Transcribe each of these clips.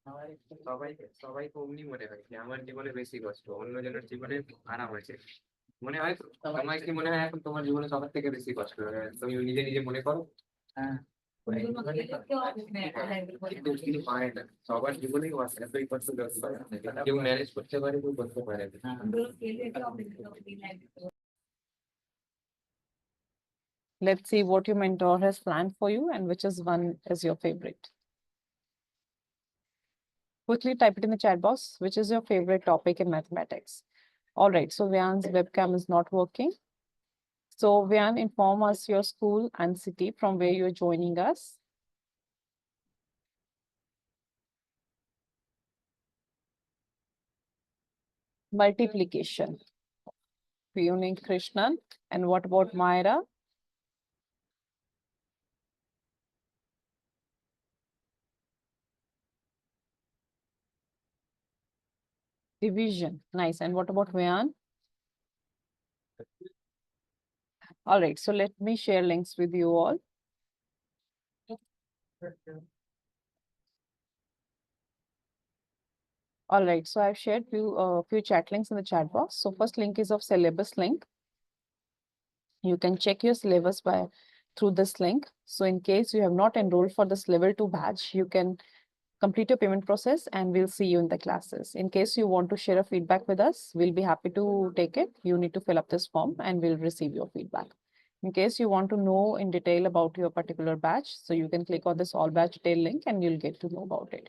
সবাই সবাইকে অমনি মনে হয় যে আমার জীবনে বেশি কষ্ট, অন্যজনের জীবনে আরাম আছে। মনে হয় তো? তোমার কি মনে হয় এখন তোমার জীবনে সবার থেকে বেশি কষ্ট? তুমি নিজে নিজে মনে করো। হ্যাঁ। কিন্তু কিন্তু পারে না, সবার জীবনেই আছে এতই কষ্ট করতে পারে, কেউ ম্যানেজ করতে পারে, কেউ করতে পারে না। Let's see what your mentor has planned for you and which is one is your favorite. Quickly type it in the chat box, which is your favorite topic in mathematics. All right, so Vyan's webcam is not working. So Vyan, inform us your school and city from where you're joining us. Multiplication. Pune Krishnan. And what about Myra? Division. Nice. And what about Vyan? All right, so let me share links with you all. All right, so I've shared few chat links in the chat box. So first link is of syllabus link. You can check your syllabus through this link. So in case you have not enrolled for this level 2 batch, you can complete your payment process and we'll see you in the classes. In case you want to share a feedback with us, we'll be happy to take it. You need to fill up this form and we'll receive your feedback. In case you want to know in detail about your particular batch, so you can click on this all batch detail link and you'll get to know about it.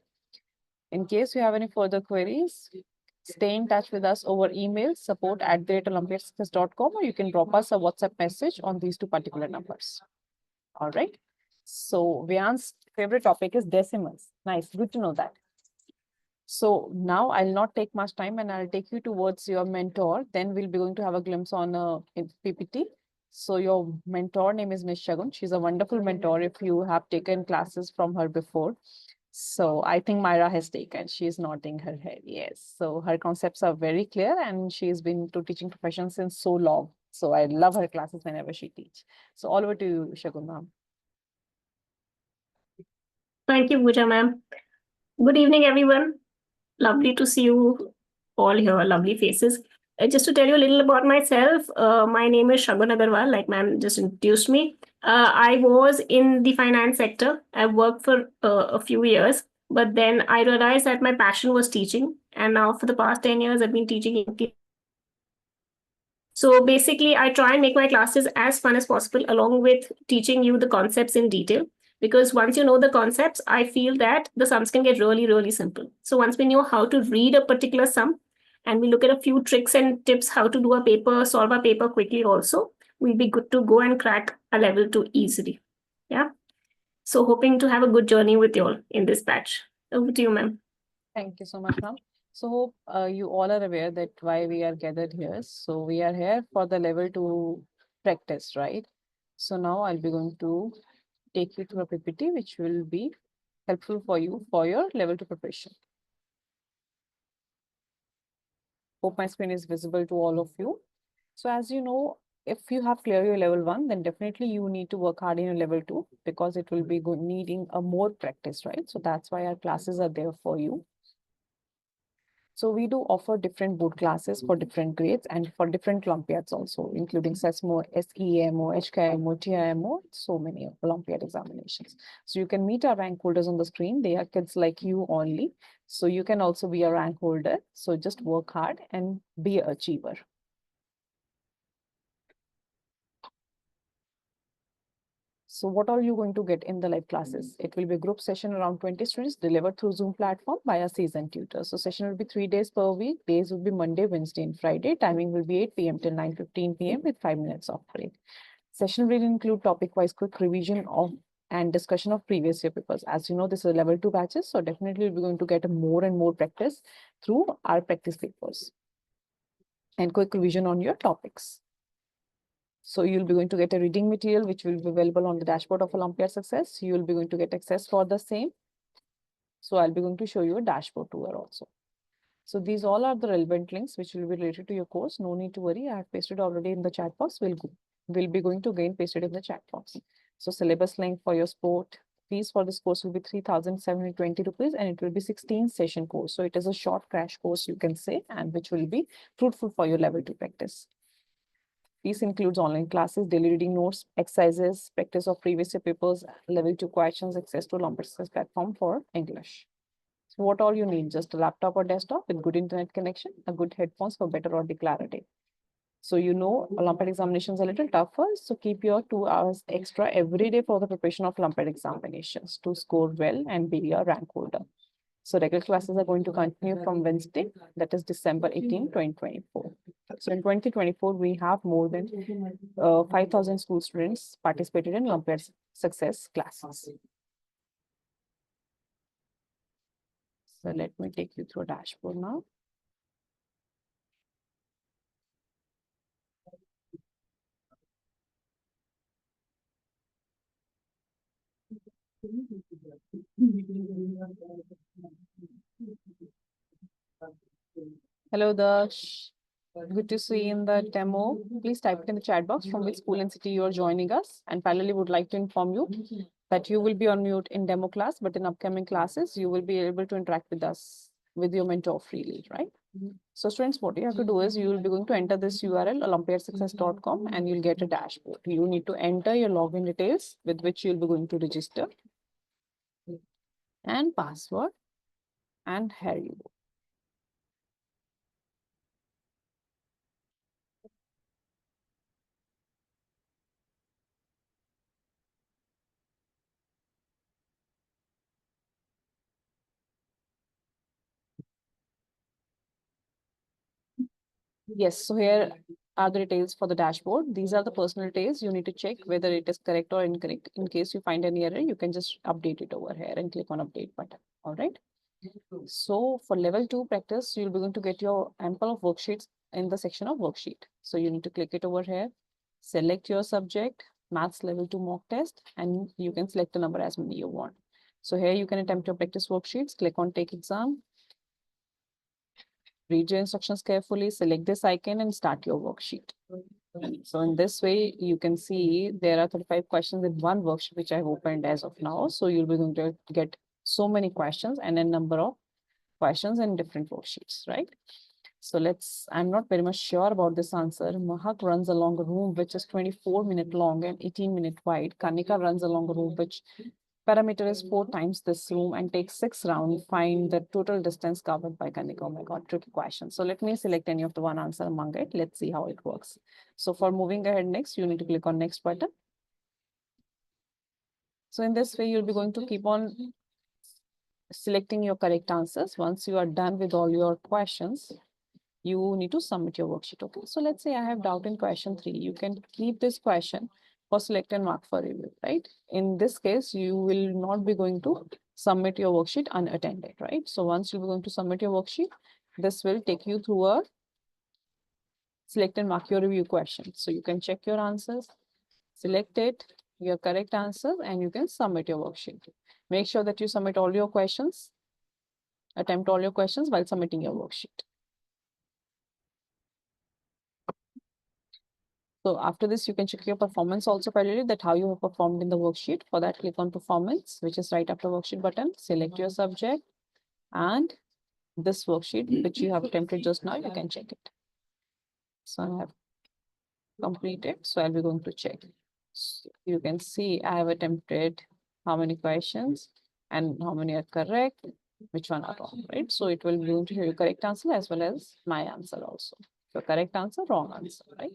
In case you have any further queries, stay in touch with us over email support@olympiadssuccess.com, or you can drop us a WhatsApp message on these two particular numbers. All right. So Vyan's favorite topic is decimals. Nice. Good to know that. So now I'll not take much time and I'll take you towards your mentor. Then we'll be going to have a glimpse on PPT. So your mentor name is Ms. Shagun. She's a wonderful mentor if you have taken classes from her before. So I think Myra has taken, she's nodding her head. Yes. So her concepts are very clear and she's been to teaching profession since so long. So I love her classes whenever she teach. So all over to you, Shagun ma'am. Thank you, Pooja ma'am. Good evening, everyone. Lovely to see you all here, lovely faces. Just to tell you a little about myself, my name is Shagun Agarwal, like ma'am just introduced me. I was in the finance sector. I worked for a few years, but then I realized that my passion was teaching. And now for the past 10 years, I've been teaching. So basically, I try and make my classes as fun as possible, along with teaching you the concepts in detail. Because once you know the concepts, I feel that the sums can get really, really simple. So once we know how to read a particular sum, and we look at a few tricks and tips how to do a paper, solve a paper quickly also, we'll be good to go and crack a level 2 easily. Yeah. So hoping to have a good journey with you all in this batch. Over to you, ma'am. Thank you so much, ma'am. So hope you all are aware that why we are gathered here. So we are here for the level 2 practice, right? So now I'll be going to take you through a PPT, which will be helpful for you for your level 2 preparation. Hope my screen is visible to all of you. So as you know, if you have cleared your level 1, then definitely you need to work hard in your level 2 because it will be needing a more practice, right? So that's why our classes are there for you. So we do offer different board classes for different grades and for different Olympiads also, including SESMO, SEMO, HKMO, TIMO, so many Olympiad examinations. So you can meet our rank holders on the screen. They are kids like you only. So you can also be a rank holder. So just work hard and be an achiever. So what are you going to get in the live classes? It will be a group session around 20 students delivered through Zoom platform by a seasoned tutor. So session will be 3 days per week. Days will be Monday, Wednesday, and Friday. Timing will be 8 p.m. till 9:15 p.m. with 5 minutes of break. Session will include topic-wise quick revision of and discussion of previous year papers. As you know, this is level 2 batches, so definitely we're going to get more and more practice through our practice papers and quick revision on your topics. So you'll be going to get a reading material, which will be available on the dashboard of Olympiad Success. You will be going to get access for the same. So I'll be going to show you a dashboard tour also. So these all are the relevant links which will be related to your course. No need to worry. I have pasted already in the chat box. We'll be going to again paste it in the chat box. So syllabus link for your sport, fees for this course will be 3,720 rupees, and it will be 16 session course. So it is a short crash course, you can say, and which will be fruitful for your level 2 practice. This includes online classes, daily reading notes, exercises, practice of previous year papers, level 2 questions, access to Olympic Success platform for English. So what all you need? Just a laptop or desktop with good internet connection, a good headphones for better audio clarity. So you know Olympiad examinations are a little tougher, so keep your 2 hours extra every day for the preparation of Olympiad examinations to score well and be a rank holder. So regular classes are going to continue from Wednesday, that is December 18, 2024. So in 2024, we have more than 5,000 school students participated in Olympiad success classes. So let me take you through a dashboard now. Hello, Dash. Good to see you in the demo. Please type it in the chat box from which school and city you are joining us. And finally, would like to inform you that you will be on mute in demo class, but in upcoming classes, you will be able to interact with us, with your mentor freely, right? So students, what you have to do is you will be going to enter this URL olympiadsuccess.com and you'll get a dashboard. You need to enter your login details with which you'll be going to register and password, and here you go. Yes, so here are the details for the dashboard. These are the personal details. You need to check whether it is correct or incorrect. In case you find any error, you can just update it over here and click on update button. All right. So for level 2 practice, you'll be going to get your ample of worksheets in the section of worksheet. So you need to click it over here, select your subject, maths level 2 mock test, and you can select the number as many you want. So here you can attempt your practice worksheets, click on take exam, read your instructions carefully, select this icon and start your worksheet. So in this way, you can see there are 35 questions in one worksheet, which I've opened as of now. So you'll be going to get so many questions and a number of questions in different worksheets, right? So I'm not very much sure about this answer. Mahak runs along a room which is 24-minute long and 18-minute wide. Kanika runs along a room which parameter is 4 times this room and takes 6 rounds. Find the total distance covered by Kanika. Oh my God, tricky question. So let me select any of the one answer among it. Let's see how it works. So for moving ahead next, you need to click on next button. So in this way, you'll be going to keep on selecting your correct answers. Once you are done with all your questions, you need to submit your worksheet. Okay, so let's say I have doubt in question 3. You can keep this question for select and mark for review, right? In this case, you will not be going to submit your worksheet unattended, right? So once you're going to submit your worksheet, this will take you through a select and mark your review question. So you can check your answers, select it, your correct answer, and you can submit your worksheet. Make sure that you submit all your questions, attempt all your questions while submitting your worksheet. So after this, you can check your performance also finally, that how you have performed in the worksheet. For that, click on performance, which is right after worksheet button, select your subject and this worksheet, which you have attempted just now, you can check it. So I have completed, so I'll be going to check. So you can see I have attempted how many questions and how many are correct, which one are wrong, right? So it will be going to show you correct answer as well as my answer also. So correct answer, wrong answer, right?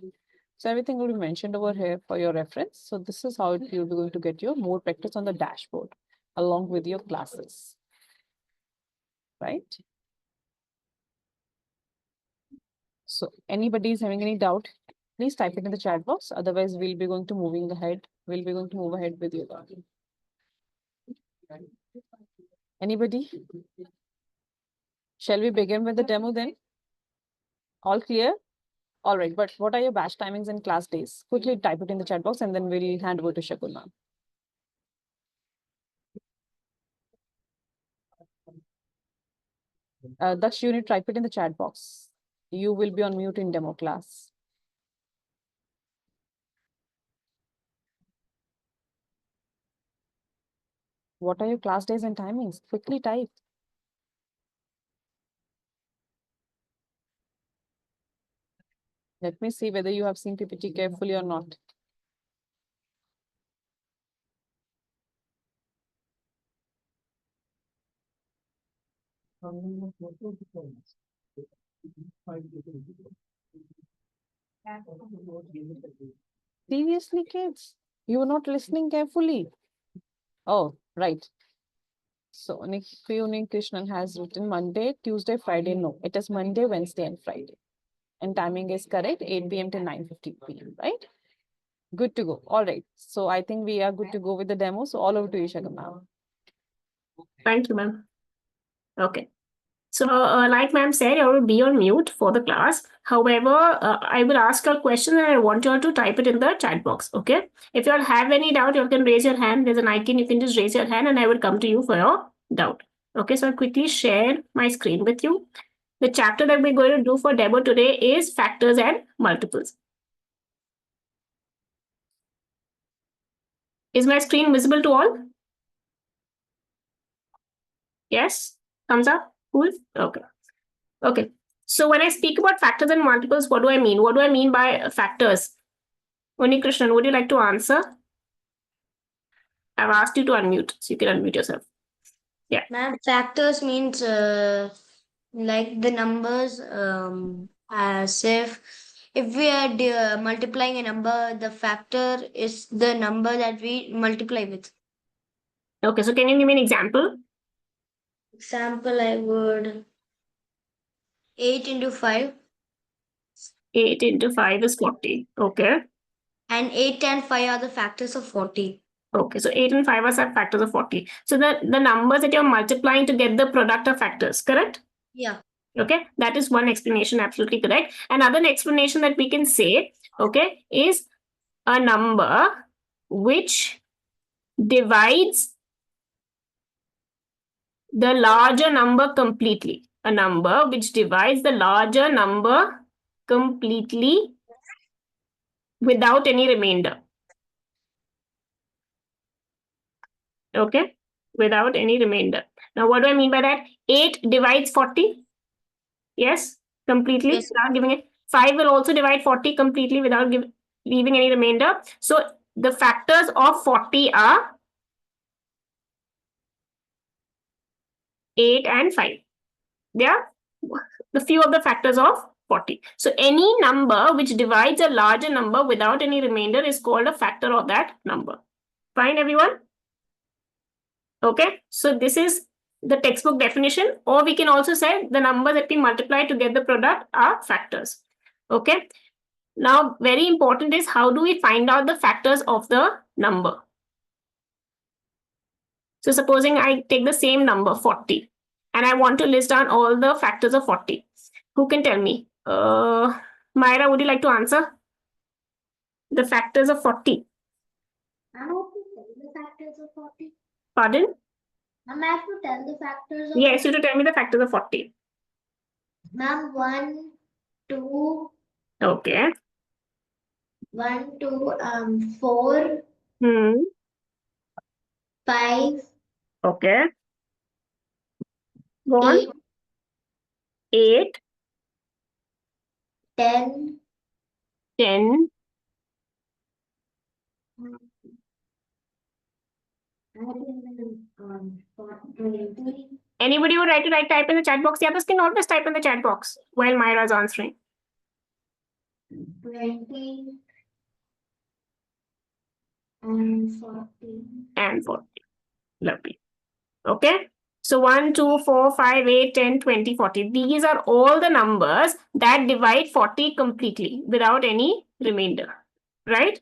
So everything will be mentioned over here for your reference. So this is how you'll be going to get your more practice on the dashboard along with your classes, right? So anybody is having any doubt, please type it in the chat box. Otherwise, we'll be going to moving ahead. We'll be going to move ahead with you. Anybody? Shall we begin with the demo then? All clear? All right, but what are your batch timings and class days? Quickly type it in the chat box and then we'll hand over to Shakul ma'am. Daksh, you need to type it in the chat box. You will be on mute in demo class. What are your class days and timings? Quickly type. Let me see whether you have seen PPT carefully or not. Seriously, kids, you were not listening carefully. Oh, right. So Nick Krishnan has written Monday, Tuesday, Friday. No, it is Monday, Wednesday, and Friday. And timing is correct, 8 p.m. to 9:50 p.m. Right? Good to go. All right. So I think we are good to go with the demo. So all over to you, Shagam ma'am. Thank you, ma'am. Okay. So, like ma'am said, I will be on mute for the class. However, I will ask a question and I want you all to type it in the chat box. Okay. If you all have any doubt, you can raise your hand. There's an icon. You can just raise your hand and I will come to you for your doubt. Okay. So I'll quickly share my screen with you. The chapter that we're going to do for demo today is factors and multiples. Is my screen visible to all? Yes? Thumbs up? Cool? Okay. Okay. So when I speak about factors and multiples, what do I mean? What do I mean by factors? Uni Krishnan, would you like to answer? I've asked you to unmute, so you can unmute yourself. Ma'am, factors means like the numbers, as if we are multiplying a number, the factor is the number that we multiply with. Okay, so can you give me an example? Example, I would 8 into 5 8 into 5 is 40. Okay. and 8 and 5 are the factors of 40. Okay, so 8 and 5 are factors of 40. So the numbers that you're multiplying to get the product are factors, correct? Yeah. Okay, that is one explanation, absolutely correct. Another explanation that we can say, okay, is a number which divides the larger number completely. A number which divides the larger number completely without any remainder. Okay, without any remainder. Now, what do I mean by that? 8 divides 40. Yes, completely Yes. without giving it. 5 will also divide 40 completely without leaving any remainder. So the factors of 40 are 8 and 5. They are the few of the factors of 40. So any number which divides a larger number without any remainder is called a factor of that number. Fine, everyone? Okay, so this is the textbook definition, or we can also say the number that we multiply to get the product are factors. Okay, now very important is how do we find out the factors of the number? So supposing I take the same number 40 and I want to list down all the factors of 40. Who can tell me? Myra, would you like to answer? The factors of 40. I have to tell the factors of 40. Pardon? I have to tell the factors of Yes, you to tell me the factors of 40. Ma'am, 1, 2, Okay. 1, 2, 4, Hmm. 5, Okay. Go on. 8, 8, 10, 10. and 20. Anybody would like to type in the chat box? The others can always type in the chat box while Myra is answering. 20 and 40. And 40. Lovely. Okay. So 1, 2, 4, 5, 8, 10, 20, 40. These are all the numbers that divide 40 completely without any remainder. Right?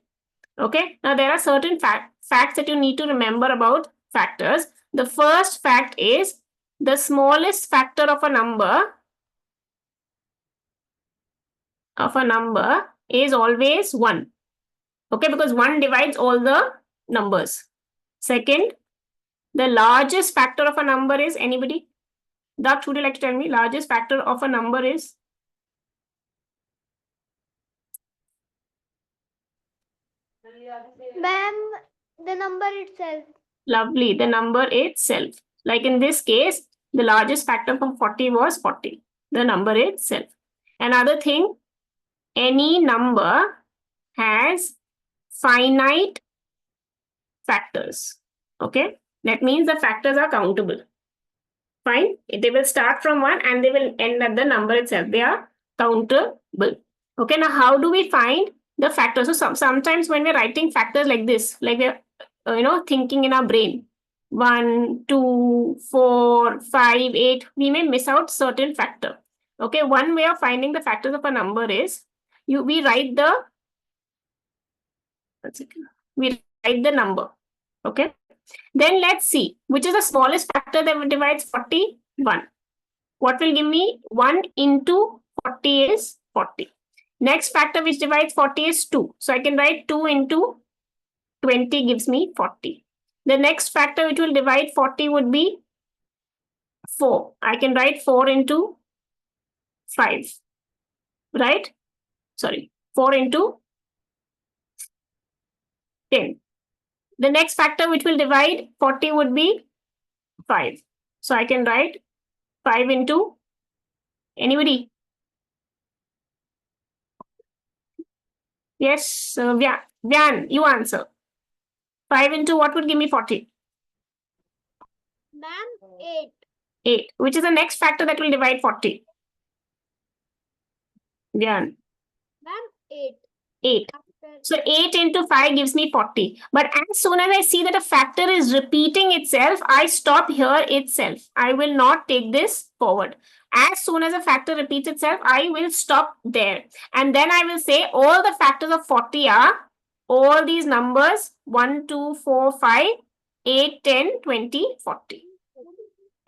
Okay. Now there are certain facts that you need to remember about factors. The first fact is the smallest factor of a number is always 1. Okay, because 1 divides all the numbers. Second, the largest factor of a number is anybody? Daksh, would you like to tell me largest factor of a number is? Ma'am, the number itself. Lovely. The number itself. Like in this case, the largest factor from 40 was 40. The number itself. Another thing, any number has finite factors. Okay. That means the factors are countable. Fine. They will start from 1 and they will end at the number itself. They are countable. Okay. Now, how do we find the factors? So sometimes when we're writing factors like this, like we're thinking in our brain, 1, 2, 4, 5, 8, we may miss out certain factor. Okay. One way of finding the factors of a number is we write the number. Okay. Then let's see which is the smallest factor that divides 41. What will give me 1 into 40 is 40. Next factor which divides 40 is 2. So I can write 2 into 20 gives me 40. The next factor which will divide 40 would be 4. I can write 4 into 5. Right? Sorry. 4 into 10. The next factor which will divide 40 would be 5. So I can write 5 into anybody? Yes, Vyan, you answer. 5 into what would give me 40? Ma'am, 8. 8. Which is the next factor that will divide 40? Vyan. Ma'am, 8. 8. So 8 into 5 gives me 40. But as soon as I see that a factor is repeating itself, I stop here itself. I will not take this forward. As soon as a factor repeats itself, I will stop there. And then I will say all the factors of 40 are all these numbers 1, 2, 4, 5, 8, 10, 20, 40.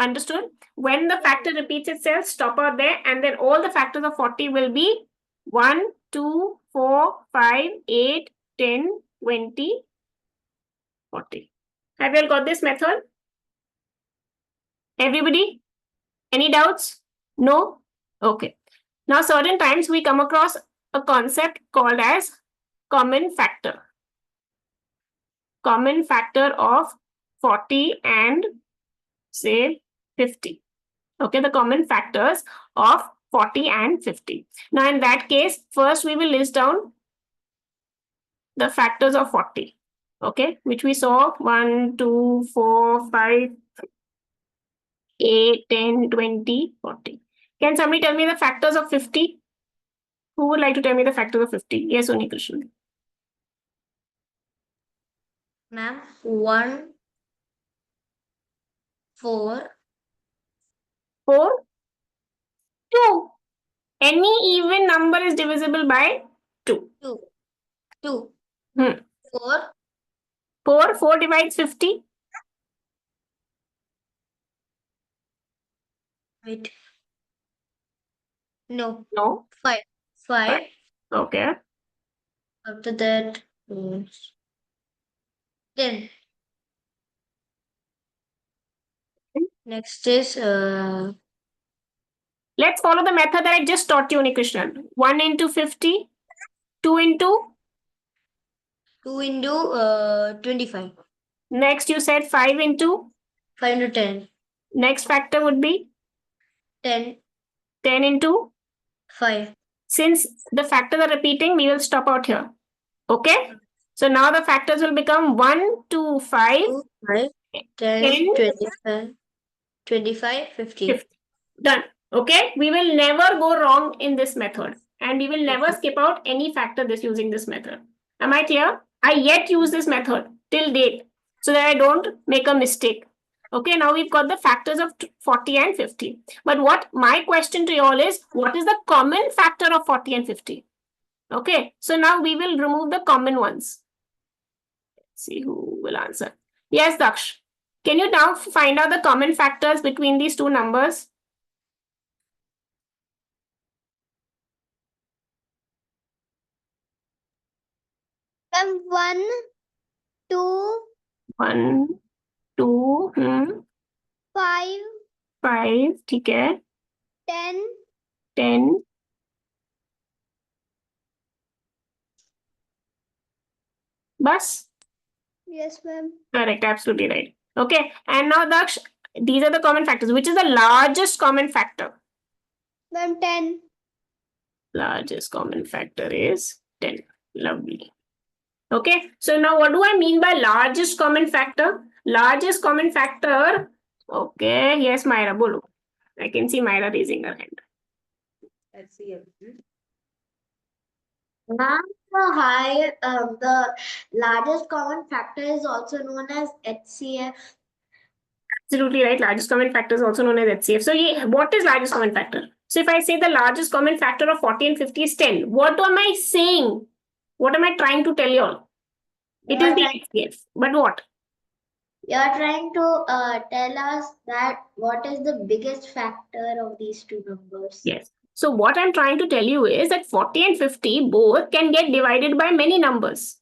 Understood? When the factor repeats itself, stop out there. And then all the factors of 40 will be 1, 2, 4, 5, 8, 10, 20, 40. Have you all got this method? Everybody? Any doubts? No? Okay. Now, certain times we come across a concept called as common factor. Common factor of 40 and say 50. Okay, the common factors of 40 and 50. Now, in that case, first we will list down the factors of 40. Okay, which we saw 1, 2, 4, 5, 8, 10, 20, 40. Can somebody tell me the factors of 50? Who would like to tell me the factors of 50? Yes, Unikrishnan. Ma'am, 1, 4, 4, 2. Any even number is divisible by 2. 2, 2, Hmm. 4, 4 divides 50. wait. No, No. 5. 5. Okay. After that, 10. Next is Let's follow the method that I just taught you, Unikrishnan. 1 into 50, 2 into. 2 into 25. Next, you said 5 into. 5 into 10. Next factor would be 10. 10 into. 5. Since the factors are repeating, we will stop out here. Okay? So now the factors will become 1, 2, 5, 2, 5, 10, 10, 25, 25, 50. 50. Done. Okay? We will never go wrong in this method. And we will never skip out any factor using this method. Am I clear? I yet use this method till date so that I don't make a mistake. Okay, now we've got the factors of 40 and 50. But what my question to you all is, what is the common factor of 40 and 50? Okay, so now we will remove the common ones. Let's see who will answer. Yes, Daksh. Can you now find out the common factors between these two numbers? Ma'am, 1, 2, 1, 2, 5, 5, ठीक है, 10, 10, बस Yes, ma'am. Correct, absolutely right. Okay, and now Daksh, these are the common factors. Which is the largest common factor? Ma'am, 10. Largest common factor is 10. Lovely. Okay, so now what do I mean by largest common factor? Largest common factor. Okay, yes, Myra, bolo. I can see Myra raising her hand. Ma'am, the largest common factor is also known as HCF. Absolutely right. Largest common factor is also known as HCF. So, what is largest common factor? So, if I say the largest common factor of 40 and 50 is 10, what am I saying? What am I trying to tell you all? It is the HCF. But what? You're trying to tell us that what is the biggest factor of these two numbers. Yes. So, what I'm trying to tell you is that 40 and 50 both can get divided by many numbers.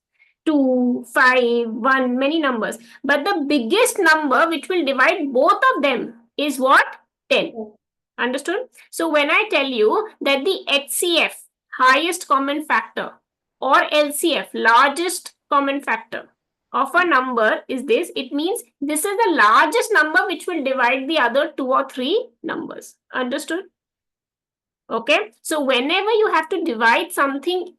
2, 5, 1, many numbers. But the biggest number which will divide both of them is what? 10. Understood? So when I tell you that the HCF, highest common factor, or LCF, largest common factor of a number is this, it means this is the largest number which will divide the other 2 or 3 numbers. Understood? Okay. So whenever you have to divide something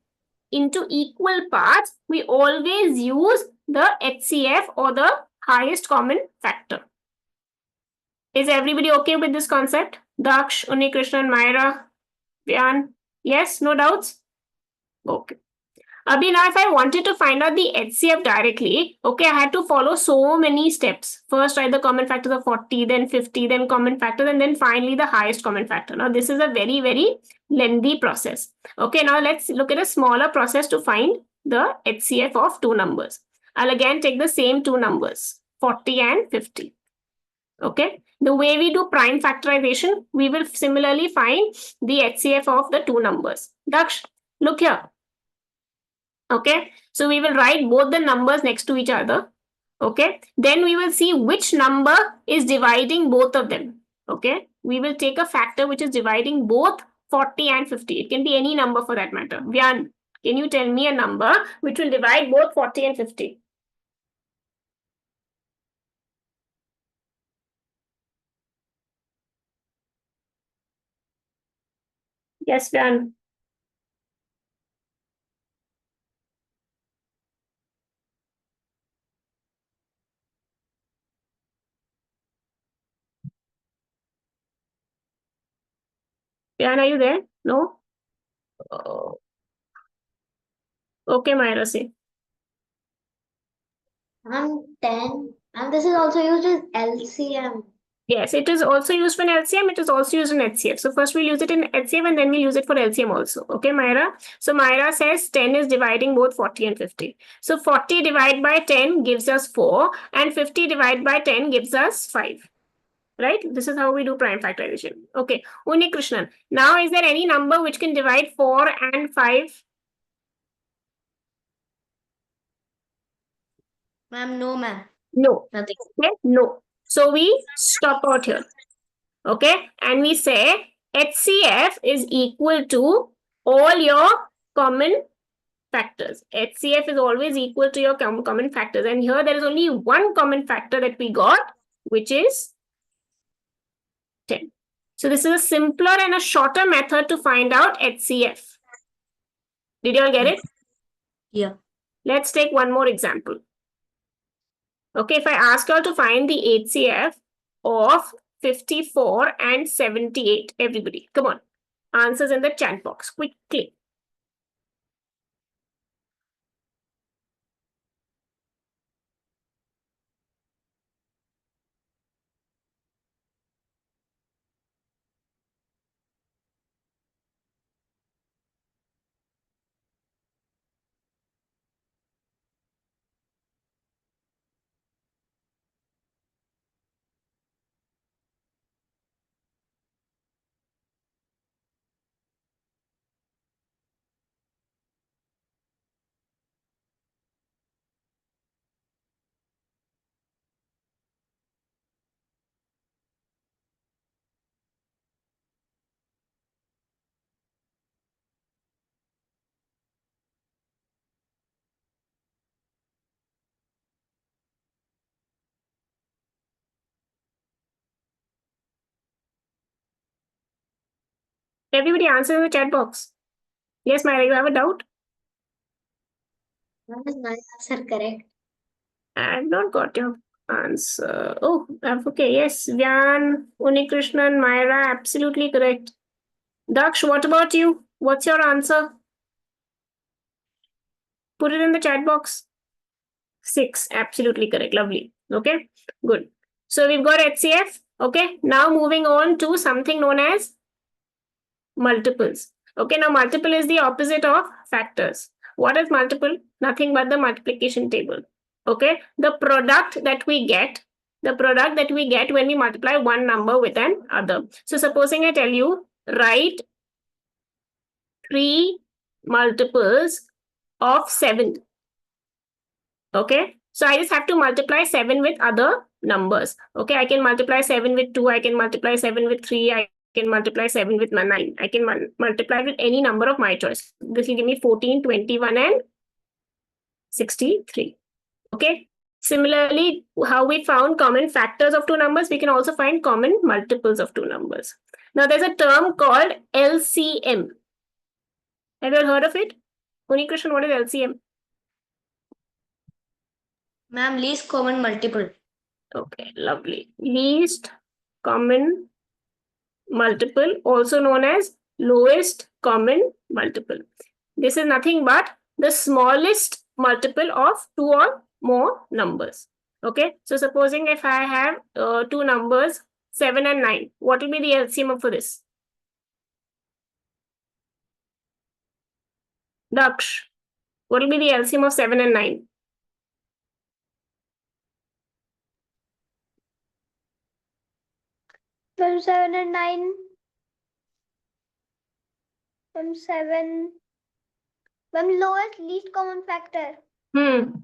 into equal parts, we always use the HCF or the highest common factor. Is everybody okay with this concept? Daksh, Unikrishnan, Myra, Vyan? Yes, no doubts? Okay. Abhi, now if I wanted to find out the HCF directly, okay, I had to follow so many steps. First, write the common factors of 40, then 50, then common factors, and then finally the highest common factor. Now, this is a very, very lengthy process. Okay, now let's look at a smaller process to find the HCF of two numbers. I'll again take the same two numbers, 40 and 50. Okay, the way we do prime factorization, we will similarly find the HCF of the two numbers. Daksh, look here. Okay, so we will write both the numbers next to each other. Okay, then we will see which number is dividing both of them. Okay, we will take a factor which is dividing both 40 and 50. It can be any number for that matter. Vyan, can you tell me a number which will divide both 40 and 50? Yes, Vyan. Vyan, are you there? No? Oh. Okay, Myra, say. And 10. And this is also used as LCM. Yes, it is also used for LCM. It is also used in HCF. So first we'll use it in HCF and then we'll use it for LCM also. Okay, Myra? So Myra says 10 is dividing both 40 and 50. So 40 divided by 10 gives us 4 and 50 divided by 10 gives us 5. Right? This is how we do prime factorization. Okay, Unikrishnan. Now is there any number which can divide 4 and 5? Ma'am, no, ma'am. No. Nothing. Okay, no. So we stop out here. Okay, and we say HCF is equal to all your common factors. HCF is always equal to your common factors. And here there is only one common factor that we got, which is 10. So this is a simpler and a shorter method to find out HCF. Did you all get it? Yeah. Let's take one more example. Okay, if I ask you all to find the HCF of 54 and 78, everybody, come on. Answers in the chat box, quickly. Everybody answer in the chat box. Yes, Myra, you have a doubt? What is my answer correct? I've not got your answer. Oh, okay. Yes, Vyan, Unikrishnan, Myra, absolutely correct. Daksh, what about you? What's your answer? Put it in the chat box. 6, absolutely correct. Lovely. Okay, good. So we've got HCF. Okay, now moving on to something known as multiples. Okay, now multiple is the opposite of factors. What is multiple? Nothing but the multiplication table. Okay, the product that we get when we multiply one number with an other. So supposing I tell you, write 3 multiples of 7. Okay, so I just have to multiply 7 with other numbers. Okay, I can multiply 7 with 2, I can multiply 7 with 3, I can multiply 7 with 9. I can multiply with any number of my choice. This will give me 14, 21, and 63. Okay, similarly, how we found common factors of two numbers, we can also find common multiples of two numbers. Now, there's a term called LCM. Have you heard of it? Unikrishnan, what is LCM? Ma'am, least common multiple. Okay, lovely. Least common multiple, also known as lowest common multiple. This is nothing but the smallest multiple of 2 or more numbers. Okay, so supposing if I have two numbers, 7 and 9, what will be the LCM for this? Daksh, what will be the LCM of 7 and 9? From 7 and 9. From 7. From lowest least common factor. Hmm.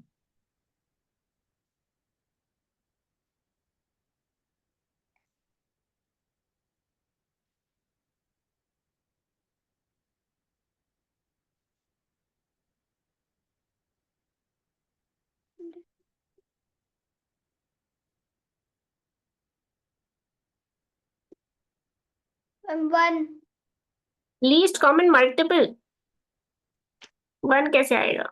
From 1. Least common multiple. 1 कैसे आएगा?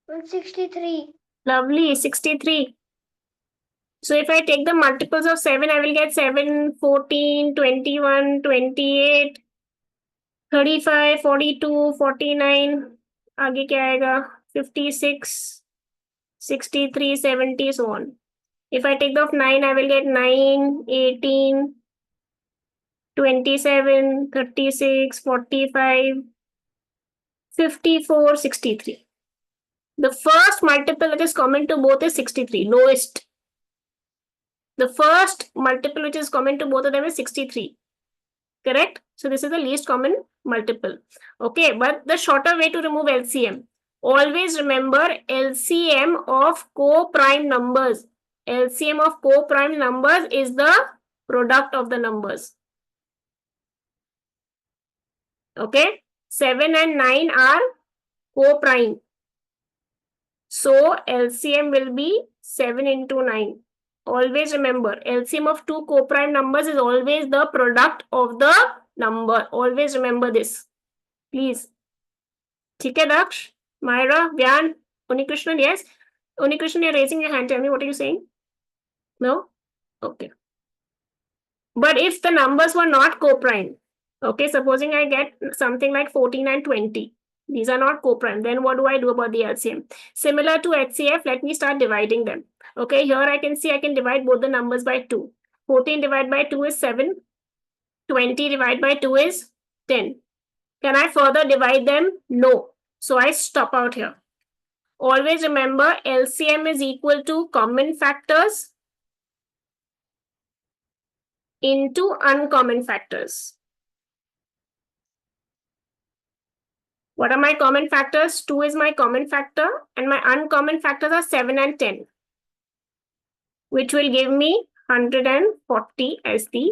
From 63. Lovely, 63. So if I take the multiples of 7, I will get 7, 14, 21, 28, 35, 42, 49. आगे क्या आएगा? 56, 63, 70, so on. If I take the of 9, I will get 9, 18, 27, 36, 45, 54, 63. The first multiple that is common to both is 63, lowest. The first multiple which is common to both of them is 63. Correct? So this is the least common multiple. Okay, but the shorter way to remove LCM. Always remember LCM of co-prime numbers. LCM of co-prime numbers is the product of the numbers. Okay, 7 and 9 are co-prime. So LCM will be 7 into 9. Always remember, LCM of two co-prime numbers is always the product of the number. Always remember this. Please. ठीक है, Daksh, Myra, Vyan, Unikrishnan, yes? Unikrishnan, you're raising your hand. Tell me, what are you saying? No? Okay. But if the numbers were not co-prime, okay, supposing I get something like 14 and 20, these are not co-prime, then what do I do about the LCM? Similar to HCF, let me start dividing them. Okay, here I can see I can divide both the numbers by 2. 14 divided by 2 is 7. 20 divided by 2 is 10. Can I further divide them? No. So I stop out here. Always remember LCM is equal to common factors into uncommon factors. What are my common factors? 2 is my common factor and my uncommon factors are 7 and 10, which will give me 140 as the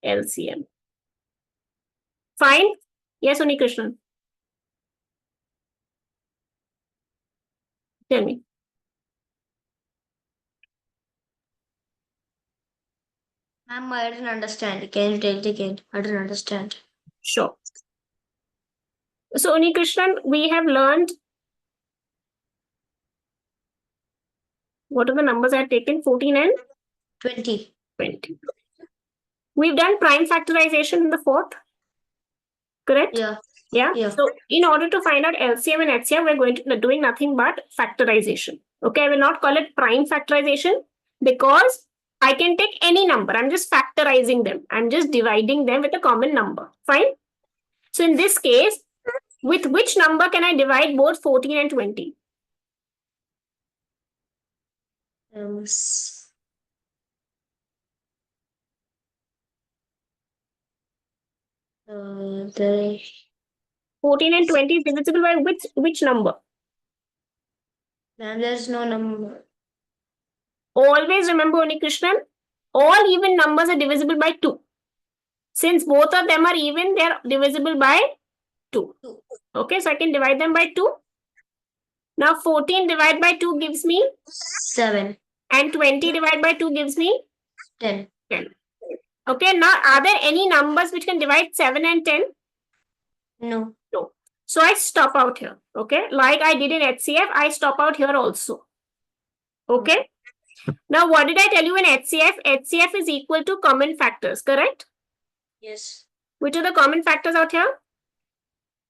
LCM. Fine? Yes, Unikrishnan. Tell me. Ma'am, I didn't understand. Can you tell it again? I didn't understand. Sure. So, Unikrishnan, we have learned what are the numbers I had taken? 14 and 20. 20. We've done prime factorization in the fourth, correct? Yeah. Yeah. Yeah. So in order to find out LCM and HCF, we're going to doing nothing but factorization. Okay, I will not call it prime factorization because I can take any number. I'm just factorizing them. I'm just dividing them with a common number. Fine. So in this case, with which number can I divide both 14 and 20? S- the 14 and 20 is divisible by which number? Ma'am, there's no number. Always remember, Unikrishnan, all even numbers are divisible by 2. Since both of them are even, they are divisible by 2. Two. Okay, so I can divide them by 2. Now 14 divided by 2 gives me 7. and 20 divided by 2 gives me 10. 10. Okay, now are there any numbers which can divide 7 and 10? No. No. So I stop out here. Okay, like I did in HCF, I stop out here also. Okay. Now what did I tell you in HCF? HCF is equal to common factors, correct? Yes. Which are the common factors out here?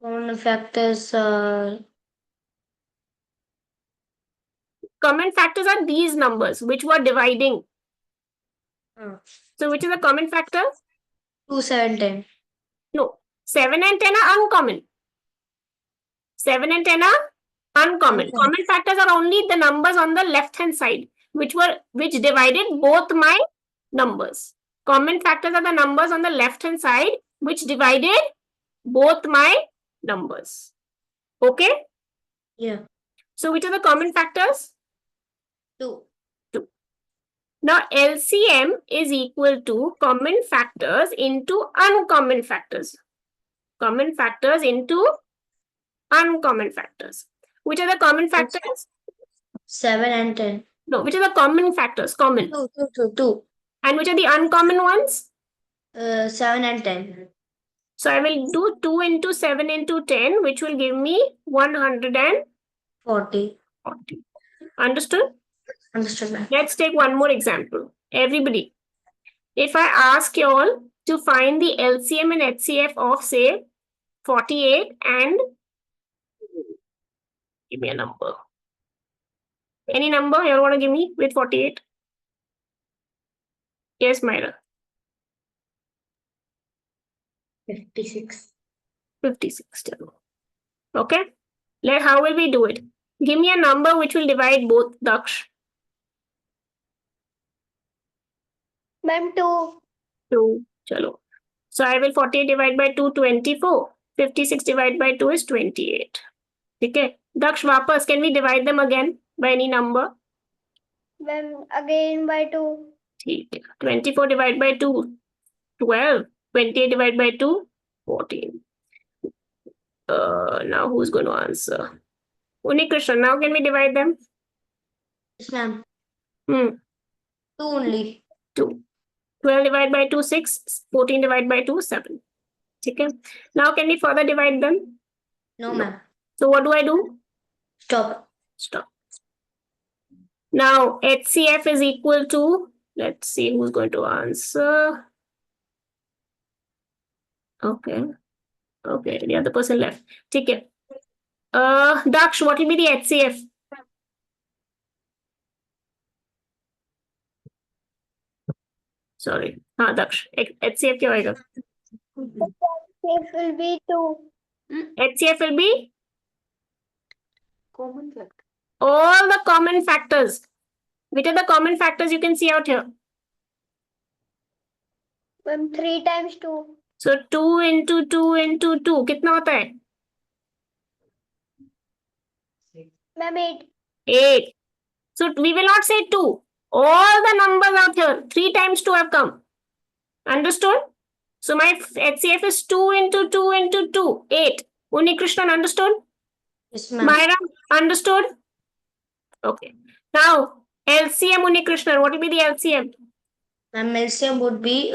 Common factors are Common factors are these numbers which were dividing. So which is the common factor? 2, 7, 10. No. 7 and 10 are uncommon. 7 and 10 are uncommon. Uncommon. Common factors are only the numbers on the left hand side, which divided both my numbers. Common factors are the numbers on the left hand side, which divided both my numbers. Okay? Yeah. So which are the common factors? 2. Now LCM is equal to common factors into uncommon factors. Common factors into uncommon factors. Which are the common factors? 7 and 10. No, which are the common factors? Common. 2. And which are the uncommon ones? 7 and 10. So I will do 2 into 7 into 10, which will give me 140. 40. Understood? Understood, ma'am. Let's take one more example. Everybody, if I ask you all to find the LCM and HCF of say 48 and give me a number. Any number you want to give me with 48? Yes, Myra. 56. 56. Okay. How will we do it? Give me a number which will divide both, Daksh. Ma'am, 2. 2. Chalo. So I will 48 divided by 2, 24. 56 divided by 2 is 28. Okay. Daksh, Vapas, can we divide them again by any number? Ma'am, again by 2. 24 divided by 2, 12. 28 divided by 2, 14. Now who's going to answer? Unikrishnan, now can we divide them? Yes, ma'am. 2. 2 only. 12 divided by 2, 6. 14 divided by 2, 7. Okay. Now can we further divide them? No, ma'am. So what do I do? Stop. Stop. Now HCF is equal to, let's see who's going to answer. Okay. Okay, the other person left. Take it. Daksh, what will be the HCF? Sorry. Daksh. HCF क्या होएगा? It will be 2. HCF will be Common factor. all the common factors. Which are the common factors you can see out here? Ma'am, 3 times 2. So 2 into 2 into 2. कितना होता है? Ma'am, 8. 8. So we will not say 2. All the numbers out here, 3 times 2 have come. Understood? So my HCF is 2 into 2 into 2, 8. Unikrishnan, understood? Yes, ma'am. Myra, understood? Okay. Now, LCM, Unikrishnan, what will be the LCM? Ma'am, LCM would be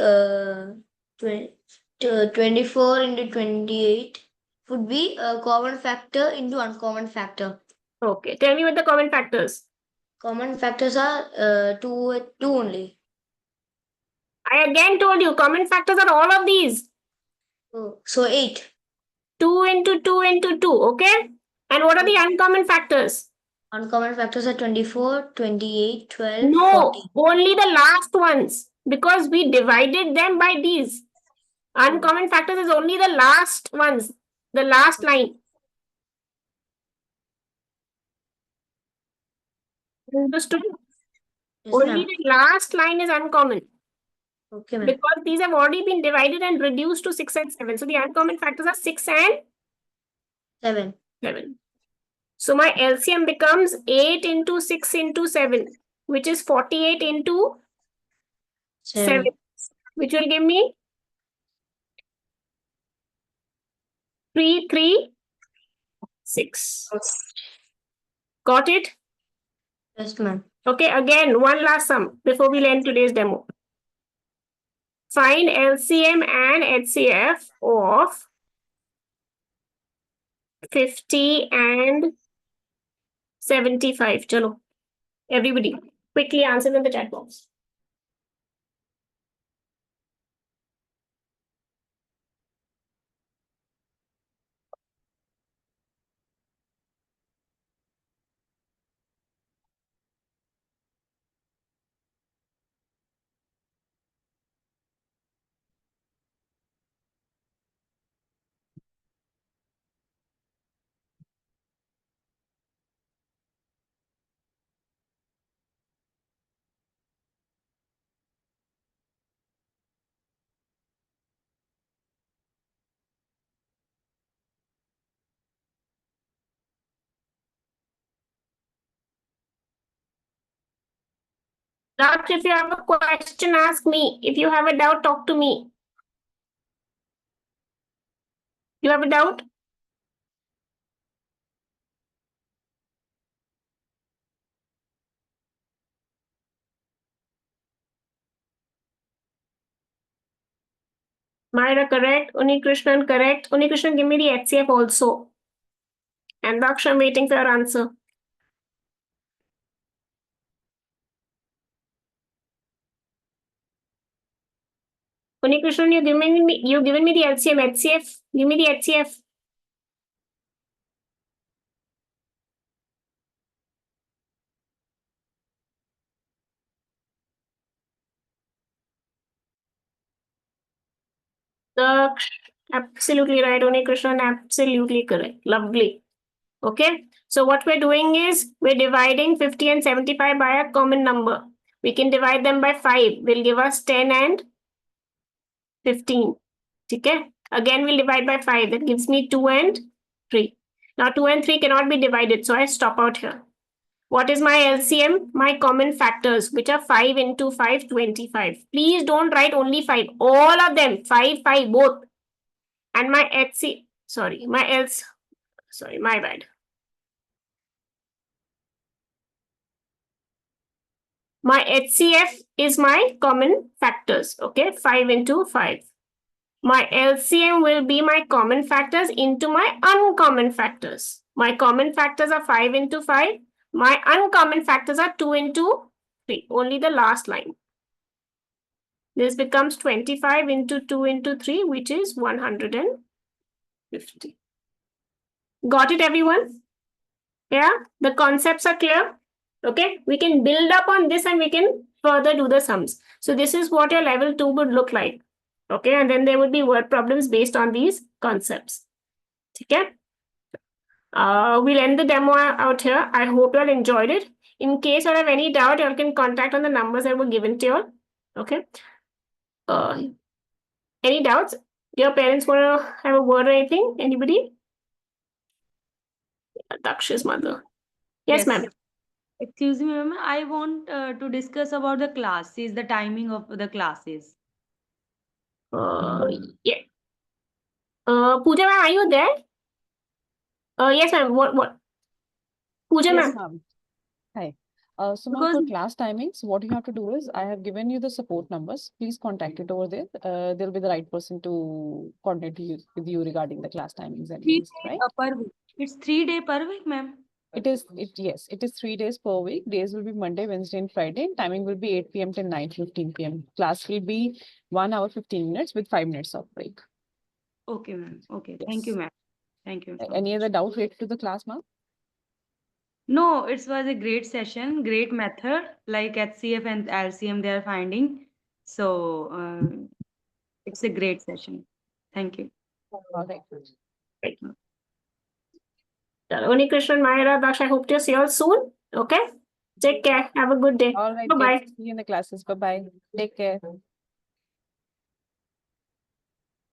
24 into 28 would be a common factor into uncommon factor. Okay, tell me what the common factors. Common factors are two only. I again told you, common factors are all of these. Oh, so 8. 2 into 2 into 2, okay? And what are the uncommon factors? Uncommon factors are 24, 28, 12, No, 40. only the last ones, because we divided them by these. Uncommon factors is only the last ones, the last line. Understood? Yes, Only ma'am. the last line is uncommon, Okay, ma'am. because these have already been divided and reduced to 6 and 7. So the uncommon factors are 6 and 7. 7. So my LCM becomes 8 into 6 into 7, which is 48 into 7, 7. which will give me 336. Got it? Yes, ma'am. Okay, again, one last sum before we end today's demo. Find LCM and HCF of 50 and 75. Chalo. Everybody, quickly answer in the chat box. Doubt, if you have a question, ask me. If you have a doubt, talk to me. You have a doubt? Myra, correct. Unikrishnan, correct. Unikrishnan, give me the HCF also. And Daksh, I'm waiting for your answer. Unikrishnan, you've given me the LCM, HCF. Give me the HCF. Daksh, absolutely right. Unikrishnan, absolutely correct. Lovely. Okay. So what we're doing is we're dividing 50 and 75 by a common number. We can divide them by 5. Will give us 10 and 15. Okay. Again, we'll divide by 5. That gives me 2 and 3. Now 2 and 3 cannot be divided. So I stop out here. What is my LCM? My common factors, which are 5 into 5, 25. Please don't write only 5. All of them, 5, 5, both. And my HC, sorry, my else, sorry, my bad. My HCF is my common factors, okay? 5 into 5. My LCM will be my common factors into my uncommon factors. My common factors are 5 into 5. My uncommon factors are 2 into 3, only the last line. This becomes 25 into 2 into 3, which is 150. Got it, everyone? Yeah, the concepts are clear. Okay, we can build up on this and we can further do the sums. So this is what your level 2 would look like. Okay, and then there would be word problems based on these concepts. Okay. We'll end the demo out here. I hope you all enjoyed it. In case you have any doubt, you all can contact on the numbers that were given to you all. Okay. Any doubts? Your parents want to have a word or anything? Anybody? Daksh's mother. Yes, ma'am. Excuse me, ma'am. I want to discuss about the classes, the timing of the classes. Yeah. Pooja ma'am, are you there? Yes, ma'am. What? Pooja Yes, ma'am. ma'am. Hi. So ma'am, for Because class timings, what you have to do is I have given you the support numbers. Please contact it over there. They'll be the right person to contact you with you regarding the class timings and 3 links, days right? per week. It's 3 day per week, ma'am. Yes, it is 3 days per week. Days will be Monday, Wednesday, and Friday. Timing will be 8 p.m. till 9:15 p.m. Class will be 1 hour 15 minutes with 5 minutes of break. Okay, ma'am. Okay. Thank you, Yes. ma'am. Thank you. so Any much. other doubt related to the class, ma'am? No, it was a great session, great method, like HCF and LCM they are finding. So it's a great session. Thank you. All right. Unikrishnan, Mayra, Daksh, I hope to see you all soon. Okay. Take care. Have a good day. All right. Bye-bye. See you in the classes. Bye bye. Take care.